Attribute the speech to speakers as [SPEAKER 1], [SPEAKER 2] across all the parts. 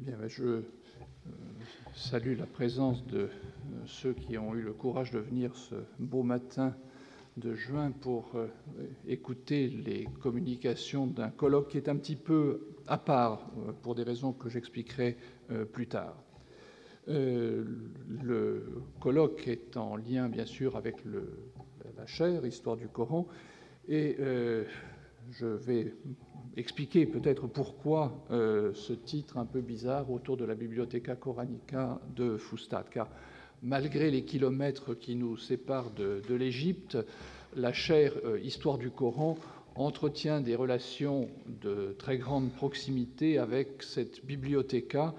[SPEAKER 1] Bien, je salue la présence de ceux qui ont eu le courage de venir ce beau matin de juin pour écouter les communications d'un colloque qui est un petit peu à part, pour des raisons que j'expliquerai plus tard. Le colloque est en lien, bien sûr, avec la chaire Histoire du Coran, et je vais expliquer peut-être pourquoi ce titre un peu bizarre autour de la Bibliotheca Coranica de Fustat, car malgré les kilomètres qui nous séparent de l'Égypte, la chaire Histoire du Coran entretient des relations de très grande proximité avec cette bibliothéca,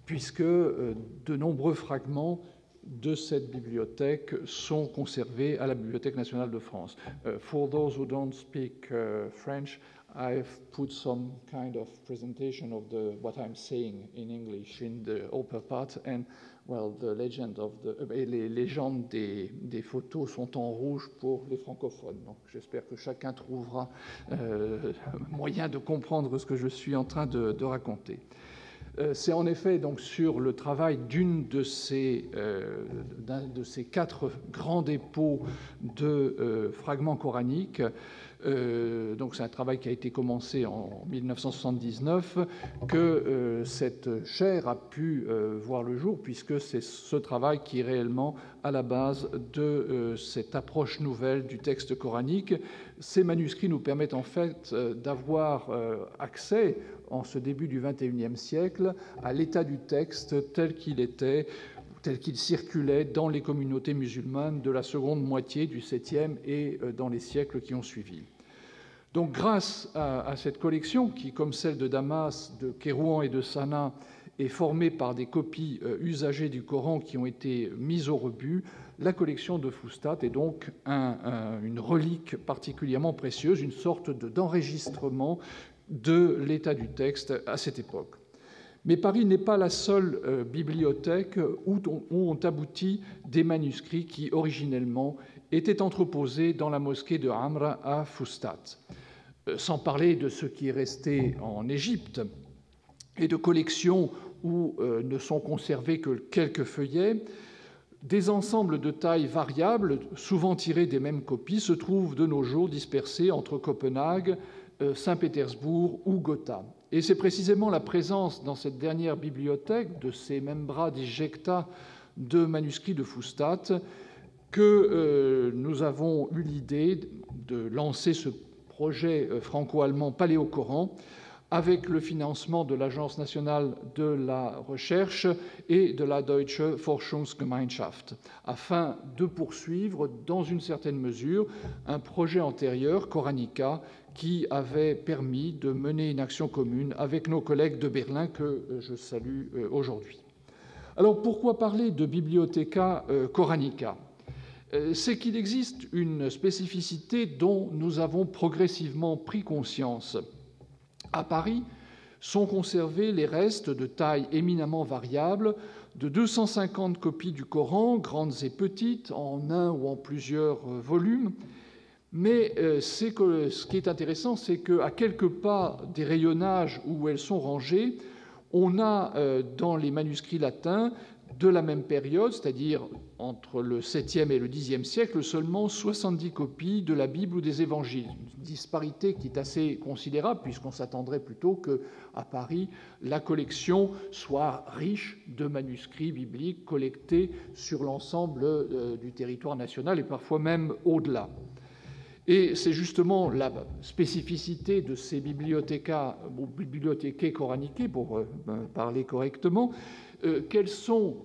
[SPEAKER 1] puisque de nombreux fragments de cette bibliothèque sont conservés à la Bibliothèque nationale de France. For those who don't speak French, I've put some kind of presentation of what I'm saying in English in the upper part, and well, the legend of les légendes des photos sont en rouge pour les francophones. Donc, j'espère que chacun trouvera moyen de comprendre ce que je suis en train de raconter. C'est en effet donc sur le travail d'un de ces 4 grands dépôts de fragments coraniques. Donc c'est un travail qui a été commencé en 1979 que cette chaire a pu voir le jour, puisque c'est ce travail qui est réellement à la base de cette approche nouvelle du texte coranique. Ces manuscrits nous permettent en fait d'avoir accès en ce début du XXIe siècle à l'état du texte tel qu'il était, tel qu'il circulait dans les communautés musulmanes de la seconde moitié du 7e et dans les siècles qui ont suivi. Donc grâce à cette collection qui, comme celle de Damas, de Kérouan et de Sanaa, est formée par des copies usagées du Coran qui ont été mises au rebut, la collection de Fustat est donc une relique particulièrement précieuse, une sorte d'enregistrement de l'état du texte à cette époque. Mais Paris n'est pas la seule bibliothèque où ont abouti des manuscrits qui, originellement, étaient entreposés dans la mosquée de Amr à Fustat. Sans parler de ce qui est resté en Égypte et de collections où ne sont conservés que quelques feuillets, des ensembles de tailles variables, souvent tirés des mêmes copies, se trouvent de nos jours dispersés entre Copenhague, Saint-Pétersbourg ou Gotha. Et c'est précisément la présence dans cette dernière bibliothèque de ces mêmes bras d'éjecta de manuscrits de Fustat que nous avons eu l'idée de lancer ce projet franco-allemand Paléo-Coran avec le financement de l'Agence nationale de la recherche et de la Deutsche Forschungsgemeinschaft, afin de poursuivre, dans une certaine mesure, un projet antérieur, Coranica, qui avait permis de mener une action commune avec nos collègues de Berlin que je salue aujourd'hui. Alors pourquoi parler de Bibliotheca Coranica ? C'est qu'il existe une spécificité dont nous avons progressivement pris conscience. À Paris sont conservés les restes de taille éminemment variable de 250 copies du Coran, grandes et petites, en un ou en plusieurs volumes. Mais ce qui est intéressant, c'est qu'à quelques pas des rayonnages où elles sont rangées, on a dans les manuscrits latins de la même période, c'est-à-dire entre le 7e et le 10e siècle, seulement 70 copies de la Bible ou des Évangiles. Une disparité qui est assez considérable, puisqu'on s'attendrait plutôt qu'à Paris, la collection soit riche de manuscrits bibliques collectés sur l'ensemble du territoire national et parfois même au-delà. Et c'est justement la spécificité de ces bibliothécae coraniquae, pour parler correctement, qu'elles sont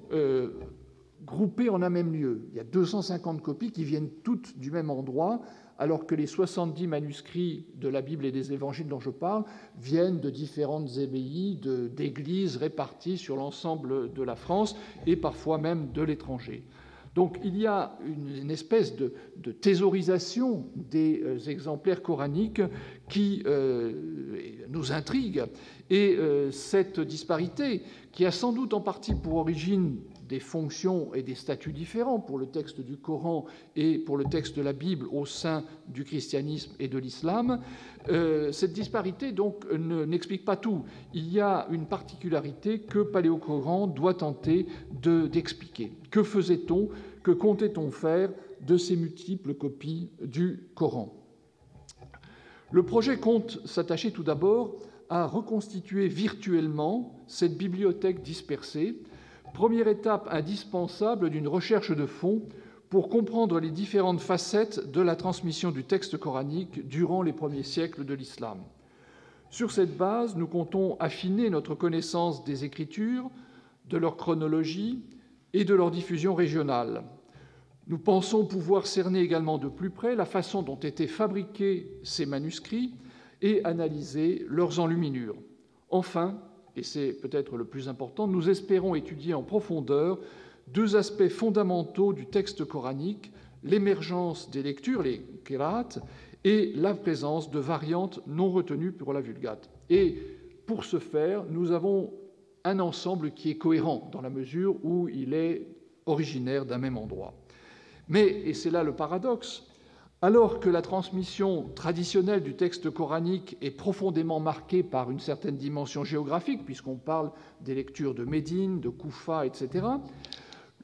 [SPEAKER 1] groupées en un même lieu. Il y a 250 copies qui viennent toutes du même endroit, alors que les 70 manuscrits de la Bible et des Évangiles dont je parle viennent de différentes abbayes, d'églises réparties sur l'ensemble de la France et parfois même de l'étranger. Donc il y a une espèce de thésaurisation des exemplaires coraniques qui nous intrigue. Et cette disparité, qui a sans doute en partie pour origine des fonctions et des statuts différents pour le texte du Coran et pour le texte de la Bible au sein du christianisme et de l'islam. Cette disparité donc n'explique pas tout. Il y a une particularité que Paléocoran doit tenter d'expliquer. Que faisait-on, que comptait-on faire de ces multiples copies du Coran? Le projet compte s'attacher tout d'abord à reconstituer virtuellement cette bibliothèque dispersée, première étape indispensable d'une recherche de fond pour comprendre les différentes facettes de la transmission du texte coranique durant les premiers siècles de l'islam. Sur cette base, nous comptons affiner notre connaissance des Écritures, de leur chronologie et de leur diffusion régionale. Nous pensons pouvoir cerner également de plus près la façon dont étaient fabriqués ces manuscrits et analyser leurs enluminures. Enfin, et c'est peut-être le plus important, nous espérons étudier en profondeur deux aspects fondamentaux du texte coranique, l'émergence des lectures, les qira'at, et la présence de variantes non retenues pour la Vulgate. Et pour ce faire, nous avons un ensemble qui est cohérent dans la mesure où il est originaire d'un même endroit. Mais, et c'est là le paradoxe, alors que la transmission traditionnelle du texte coranique est profondément marquée par une certaine dimension géographique, puisqu'on parle des lectures de Médine, de Koufa, etc.,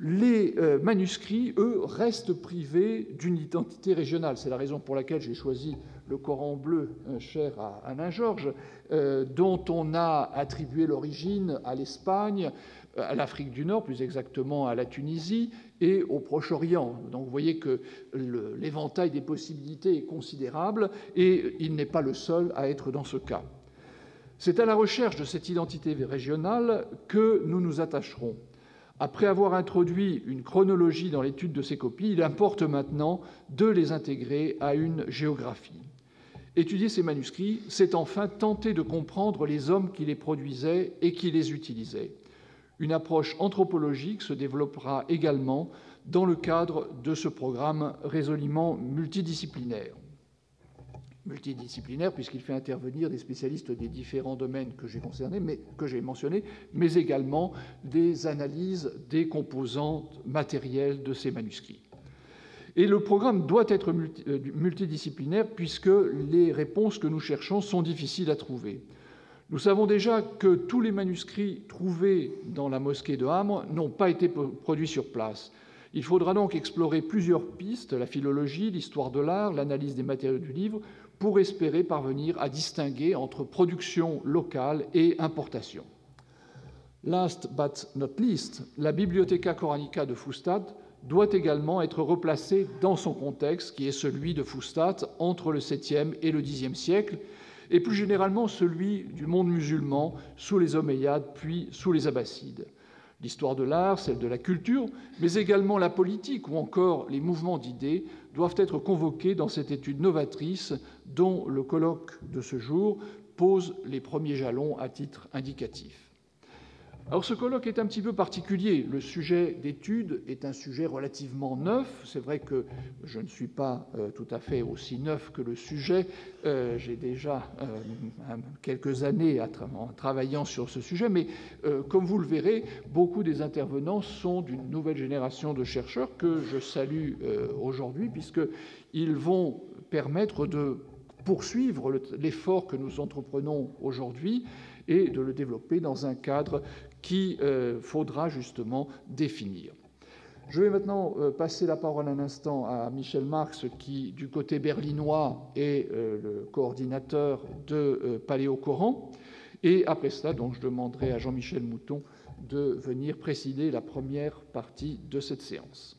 [SPEAKER 1] les manuscrits, eux, restent privés d'une identité régionale. C'est la raison pour laquelle j'ai choisi le Coran bleu, cher à Alain Georges, dont on a attribué l'origine à l'Espagne, à l'Afrique du Nord, plus exactement à la Tunisie, et au Proche-Orient. Donc vous voyez que l'éventail des possibilités est considérable, et il n'est pas le seul à être dans ce cas. C'est à la recherche de cette identité régionale que nous nous attacherons. Après avoir introduit une chronologie dans l'étude de ces copies, il importe maintenant de les intégrer à une géographie. Étudier ces manuscrits, c'est enfin tenter de comprendre les hommes qui les produisaient et qui les utilisaient. Une approche anthropologique se développera également dans le cadre de ce programme résolument multidisciplinaire. Multidisciplinaire puisqu'il fait intervenir des spécialistes des différents domaines que j'ai mentionnés, mais également des analyses des composantes matérielles de ces manuscrits. Et le programme doit être multidisciplinaire puisque les réponses que nous cherchons sont difficiles à trouver. Nous savons déjà que tous les manuscrits trouvés dans la mosquée de Hamre n'ont pas été produits sur place. Il faudra donc explorer plusieurs pistes, la philologie, l'histoire de l'art, l'analyse des matériaux du livre, pour espérer parvenir à distinguer entre production locale et importation. Last but not least, la Bibliotheca Coranica de Fustat doit également être replacée dans son contexte, qui est celui de Fustat entre le 7e et le 10e siècle, et plus généralement celui du monde musulman sous les Omeyyades puis sous les Abbassides. L'histoire de l'art, celle de la culture, mais également la politique ou encore les mouvements d'idées doivent être convoqués dans cette étude novatrice dont le colloque de ce jour pose les premiers jalons à titre indicatif. Alors ce colloque est un petit peu particulier. Le sujet d'étude est un sujet relativement neuf. C'est vrai que je ne suis pas tout à fait aussi neuf que le sujet. J'ai déjà quelques années en travaillant sur ce sujet, mais comme vous le verrez, beaucoup des intervenants sont d'une nouvelle génération de chercheurs que je salue aujourd'hui, puisqu'ils vont permettre de poursuivre l'effort que nous entreprenons aujourd'hui et de le développer dans un cadre qu'il faudra justement définir. Je vais maintenant passer la parole un instant à Michel Marx, qui, du côté berlinois, est le coordinateur de Paléocoran. Et après cela, donc, je demanderai à Jean-Michel Mouton de venir présider la première partie de cette séance.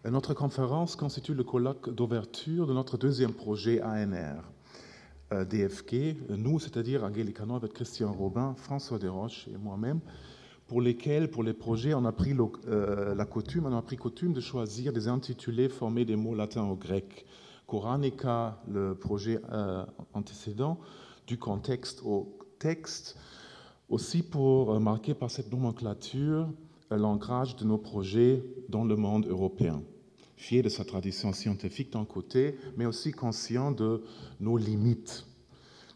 [SPEAKER 2] Notre conférence constitue le colloque d'ouverture de notre deuxième projet ANR, DFG, nous, c'est-à-dire Angélica Neuwirth, Christian Robin, François Desroches et moi-même, pour les projets, on a pris coutume de choisir des intitulés formés des mots latins au grec. Coranica, le projet antécédent, du contexte au texte, aussi pour marquer par cette nomenclature l'ancrage de nos projets dans le monde européen. fier de sa tradition scientifique d'un côté, mais aussi conscient de nos limites.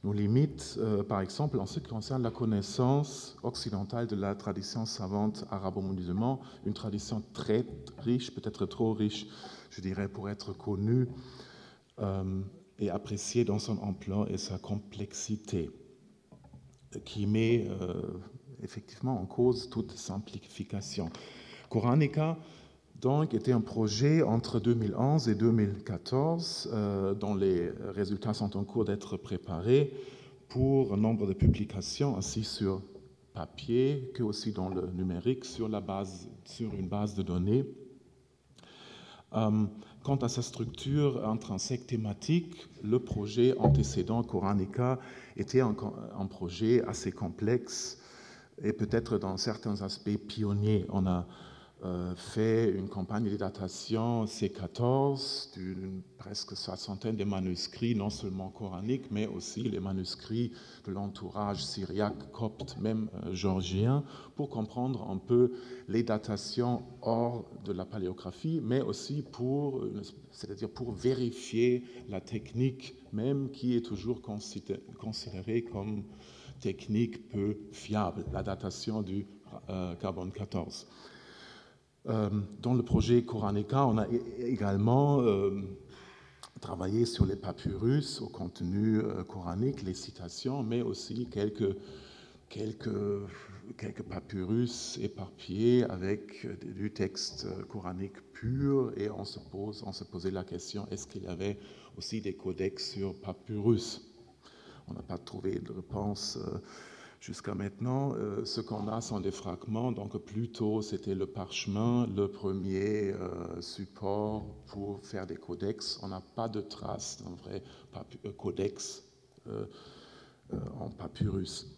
[SPEAKER 2] Nos limites, par exemple, en ce qui concerne la connaissance occidentale de la tradition savante arabo-musulmane, une tradition très riche, peut-être trop riche, je dirais, pour être connue et appréciée dans son ampleur et sa complexité, qui met effectivement en cause toute simplification. Koranica, donc, était un projet entre 2011 et 2014 dont les résultats sont en cours d'être préparés pour un nombre de publications ainsi sur papier que aussi dans le numérique sur une base de données. Quant à sa structure intrinsèque thématique, le projet antécédent Koranica était un projet assez complexe et peut-être dans certains aspects pionnier. On a fait une campagne de datation C14 d'une presque soixantaine de manuscrits, non seulement coraniques, mais aussi les manuscrits de l'entourage syriaque, copte, même géorgien, pour comprendre un peu les datations hors de la paléographie, mais aussi c'est-à-dire pour vérifier la technique même qui est toujours considérée comme technique peu fiable, la datation du carbone 14. Dans le projet Koranica, on a également travaillé sur les papyrus au contenu coranique, les citations, mais aussi quelques papyrus éparpillés avec du texte coranique pur, et on se posait la question, est-ce qu'il y avait aussi des codex sur papyrus? On n'a pas trouvé de réponse jusqu'à maintenant. Ce qu'on a sont des fragments, donc plutôt c'était le parchemin, le premier support pour faire des codex. On n'a pas de traces d'un vrai codex en papyrus.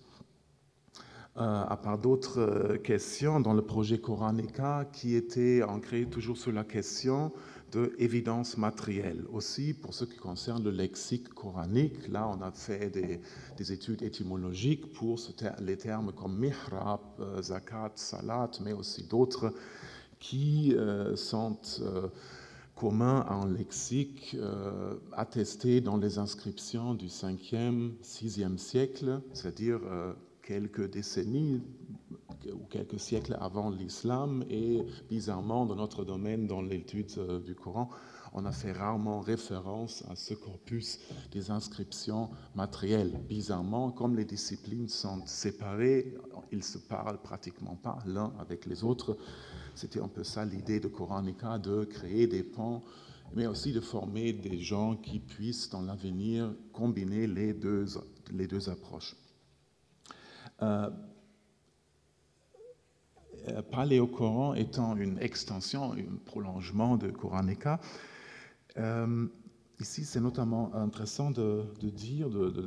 [SPEAKER 2] À part d'autres questions dans le projet Koranica qui était ancré toujours sur la question de évidence matérielle. Aussi, pour ce qui concerne le lexique coranique, là, on a fait des études étymologiques pour les termes comme mihrab, zakat, salat, mais aussi d'autres qui sont communs en lexique, attestés dans les inscriptions du 5e, 6e siècle, c'est-à-dire quelques décennies ou quelques siècles avant l'islam, et bizarrement, dans notre domaine, dans l'étude du Coran, on a fait rarement référence à ce corpus des inscriptions matérielles. Bizarrement, comme les disciplines sont séparées, ils ne se parlent pratiquement pas l'un avec les autres. C'était un peu ça l'idée de Koranica, de créer des ponts, mais aussi de former des gens qui puissent, dans l'avenir, combiner les deux approches. Paléo-Coran étant une extension, un prolongement de Koranica. Ici, c'est notamment intéressant de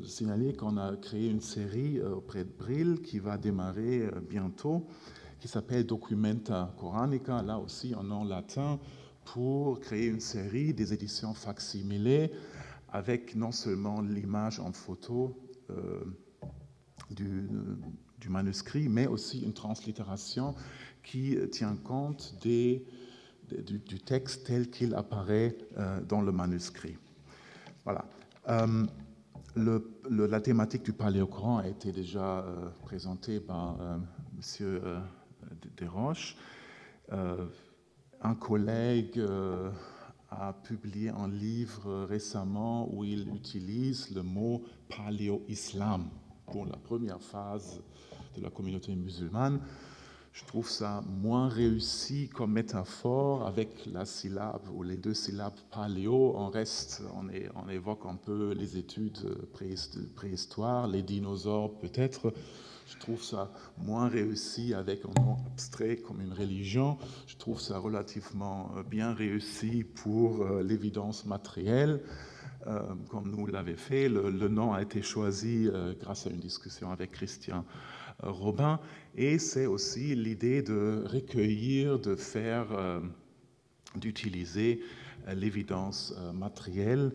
[SPEAKER 2] signaler qu'on a créé une série auprès de Brill qui va démarrer bientôt, qui s'appelle Documenta Koranica, là aussi en nom latin, pour créer une série des éditions facsimilées avec non seulement l'image en photo du manuscrit, mais aussi une translittération qui tient compte du texte tel qu'il apparaît dans le manuscrit. Voilà. La thématique du Paléo-Coran a été déjà présentée par M. Desroches. Un collègue a publié un livre récemment où il utilise le mot paléo-islam pour la première phase de la communauté musulmane. Je trouve ça moins réussi comme métaphore avec la syllabe ou les deux syllabes paléo. On évoque un peu les études préhistoire, les dinosaures peut-être. Je trouve ça moins réussi avec un nom abstrait comme une religion. Je trouve ça relativement bien réussi pour l'évidence matérielle. Comme nous l'avons fait, le nom a été choisi grâce à une discussion avec Christian Robin, et c'est aussi l'idée de recueillir, d'utiliser l'évidence matérielle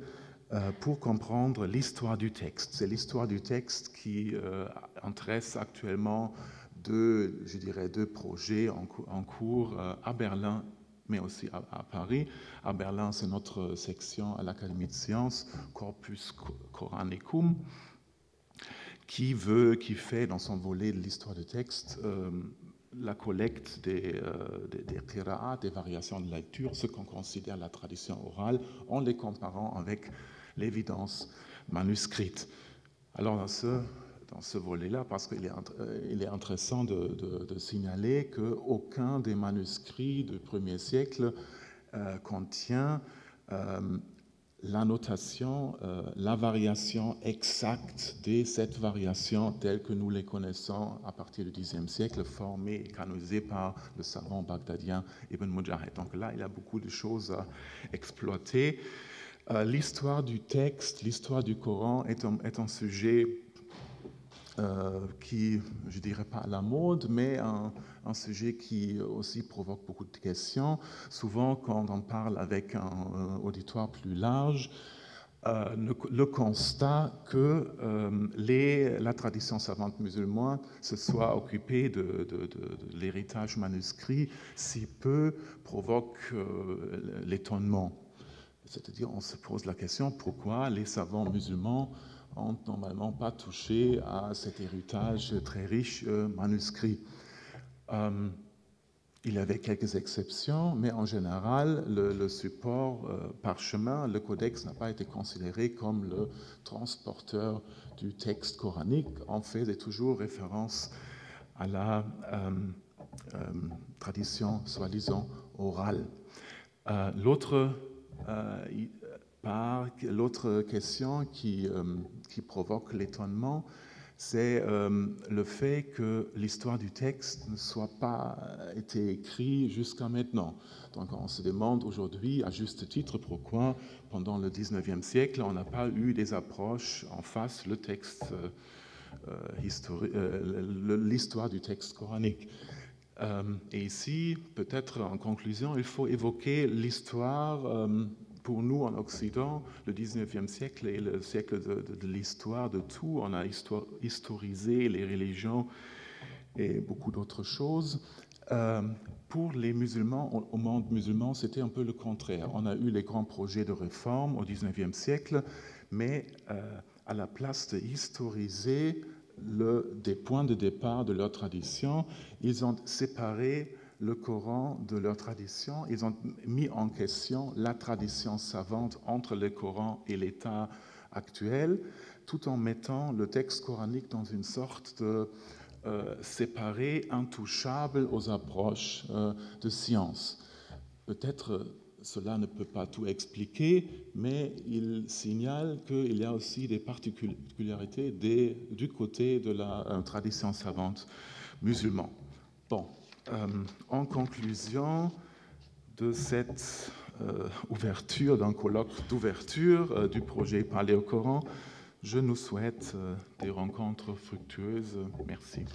[SPEAKER 2] pour comprendre l'histoire du texte. C'est l'histoire du texte qui intéresse actuellement deux projets en cours à Berlin mais aussi à Paris. À Berlin, c'est notre section à l'Académie de sciences, Corpus Coranicum, qui fait dans son volet de l'histoire du texte la collecte des qira'at, des variations de lecture, ce qu'on considère la tradition orale, en les comparant avec l'évidence manuscrite. Alors dans ce volet-là, parce qu'il est intéressant de signaler qu'aucun des manuscrits du 1er siècle contient la notation, la variation exacte des 7 variations telles que nous les connaissons à partir du Xe siècle, formées et canonisées par le savant bagdadien Ibn Mujahid. Donc là, il y a beaucoup de choses à exploiter. L'histoire du texte, l'histoire du Coran est un sujet qui, je ne dirais pas à la mode, mais un sujet qui aussi provoque beaucoup de questions. Souvent, quand on parle avec un auditoire plus large, le constat que la tradition savante musulmane se soit occupée de l'héritage manuscrit si peu provoque l'étonnement. C'est-à-dire, on se pose la question pourquoi les savants musulmans n'ont normalement pas touché à cet héritage très riche manuscrit. Il y avait quelques exceptions, mais en général, le support parchemin, le codex, n'a pas été considéré comme le transporteur du texte coranique. On faisait toujours référence à la tradition soi-disant orale. L'autre question qui provoque l'étonnement, c'est le fait que l'histoire du texte ne soit pas été écrite jusqu'à maintenant. Donc on se demande aujourd'hui, à juste titre, pourquoi pendant le 19e siècle, on n'a pas eu des approches en face le texte l'histoire du texte coranique. Et ici, peut-être en conclusion, il faut évoquer l'histoire, pour nous en Occident, le 19e siècle est le siècle de l'histoire de tout. On a historisé les religions et beaucoup d'autres choses. Pour les musulmans, au monde musulman, c'était un peu le contraire. On a eu les grands projets de réforme au 19e siècle, mais à la place de historiser des points de départ de leur tradition, ils ont séparé le Coran de leur tradition, ils ont mis en question la tradition savante entre le Coran et l'État actuel, tout en mettant le texte coranique dans une sorte de séparé, intouchable aux approches de science. Peut-être cela ne peut pas tout expliquer, mais il signale qu'il y a aussi des particularités du côté de la tradition savante musulmane. Bon, en conclusion de cette ouverture, d'un colloque d'ouverture du projet Parler au Coran, je nous souhaite des rencontres fructueuses. Merci.